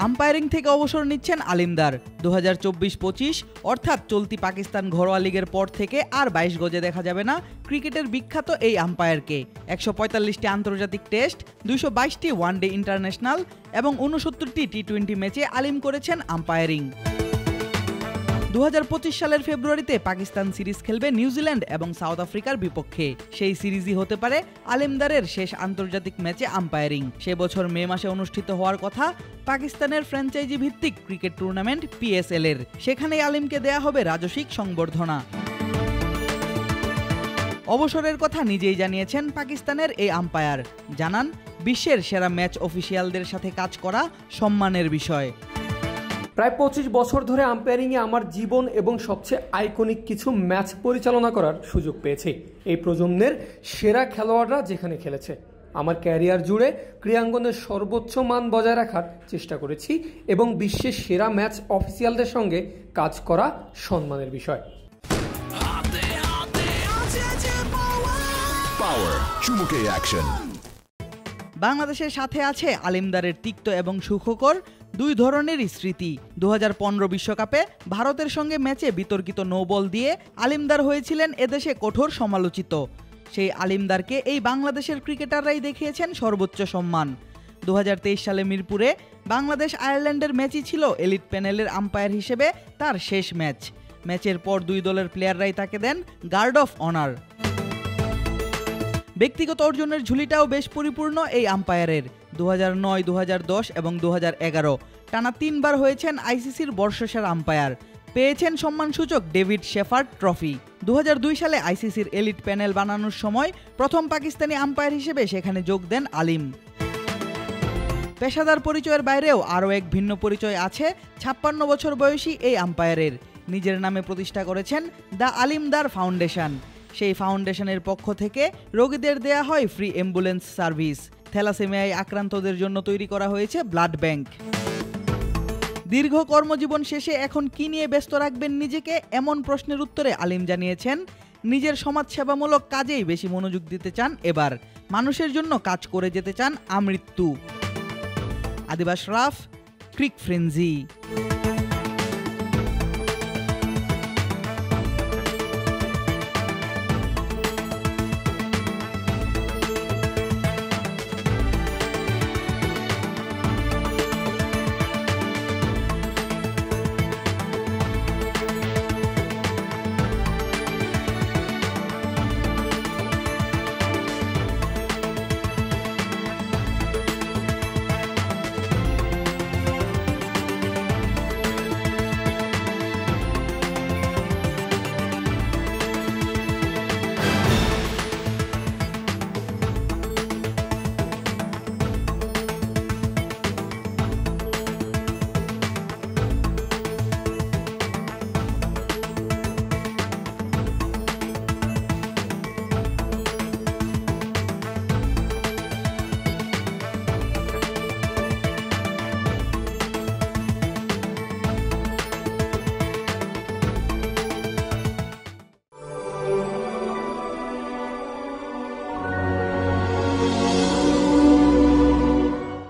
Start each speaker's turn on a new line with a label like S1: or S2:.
S1: Umpiring থেকে অবসর নিচ্ছেন আলিমদার। 2024-25 অর্থাৎ চলতি পাকিস্তান ঘরোয়া লিগের পর থেকে আর 22 গজে দেখা যাবে না ক্রিকেটের বিখ্যাত এই আম্পায়ারকে। 145টি আন্তর্জাতিক টেস্ট, 222টি ওয়ানডে ইন্টারন্যাশনাল এবং 69টি টি-20 ম্যাচে আলিম করেছেন আম্পায়ারিং। 2025 সালের ফেব্রুয়ারিতে পাকিস্তান সিরিজ খেলবে নিউজিল্যান্ড এবং সাউথ আফ্রিকার বিপক্ষে। সেই সিরিজই হতে পারে আলিমদারের শেষ আন্তর্জাতিক ম্যাচে আম্পায়ারিং। সে বছর মে মাসে অনুষ্ঠিত হওয়ার কথা পাকিস্তানের ফ্র্যাঞ্চাইজি ভিত্তিক ক্রিকেট টুর্নামেন্ট PSL এর। সেখানেই আলিমকে দেয়া হবে রাজসিক সংবর্ধনা। অবসরের কথা নিজেই জানিয়েছেন পাকিস্তানের এই আম্পায়ার। জানান, বিশ্বের সেরা ম্যাচ অফিসিয়ালদের সাথে কাজ করা সম্মানের বিষয়।
S2: প্রায় 25 বছর ধরে আম্পায়ারিংয়ে আমার জীবন এবং সবচেয়ে আইকনিক কিছু ম্যাচ পরিচালনা করার সুযোগ পেয়েছি। এই প্রজন্মের সেরা খেলোয়াড়রা যেখানে খেলেছে, আমার ক্যারিয়ার জুড়ে ক্রীড়াঙ্গনের সর্বোচ্চ মান বজায় রাখার চেষ্টা করেছি এবং বিশ্বের সেরা ম্যাচ অফিসিয়ালদের সঙ্গে কাজ করা সম্মানের বিষয়।
S1: বাংলাদেশের সাথে আছে আলিমদারের তিক্ত এবং সুখকর দুই ধরনেরই স্মৃতি। 2015 বিশ্বকাপে ভারতের সঙ্গে ম্যাচে বিতর্কিত নো বল দিয়ে আলিমদার হয়েছিলেন এদেশে কঠোর সমালোচিত। সেই আলিমদারকে এই বাংলাদেশের ক্রিকেটাররাই দেখিয়েছেন সর্বোচ্চ সম্মান। 2023 সালে মিরপুরে বাংলাদেশ আয়ারল্যান্ডের ম্যাচই ছিল এলিট প্যানেলের আম্পায়ার হিসেবে তার শেষ ম্যাচ। ম্যাচের পর দুই দলের প্লেয়াররাই তাকে দেন গার্ড অফ অনার। ব্যক্তিগত অর্জনের ঝুলিটাও বেশ পরিপূর্ণ এই আম্পায়ারের। 2009, 2010 এবং 2011 টানা 3 বার হয়েছেন আইসিসির বর্ষসেরা আম্পায়ার। পেয়েছেন সম্মানসূচক ডেভিড শেফার্ড ট্রফি। 2002 সালে আইসিসির এলিট প্যানেল বানানোর সময় প্রথম পাকিস্তানি আম্পায়ার হিসেবে সেখানে যোগ দেন আলিম। পেশাদার পরিচয়ের বাইরেও আরও এক ভিন্ন পরিচয় আছে 56 বছর বয়সী এই আম্পায়ারের। নিজের নামে প্রতিষ্ঠা করেছেন দ্য আলিমদার ফাউন্ডেশন। সেই ফাউন্ডেশনের পক্ষ থেকে রোগীদের দেয়া হয় ফ্রি অ্যাম্বুলেন্স সার্ভিস। থ্যালাসেমিয়ায় আক্রান্তদের জন্য তৈরি করা হয়েছে ব্লাড ব্যাংক। দীর্ঘ কর্মজীবন শেষে এখন কি নিয়ে ব্যস্ত রাখবেন নিজেকে, এমন প্রশ্নের উত্তরে আলিম জানিয়েছেন, নিজের সমাজসেবামূলক কাজেই বেশি মনোযোগ দিতে চান এবার। মানুষের জন্য কাজ করে যেতে চান আমৃত্যু। আদিব আশরাফ, ক্রিক ফ্রেঞ্জি।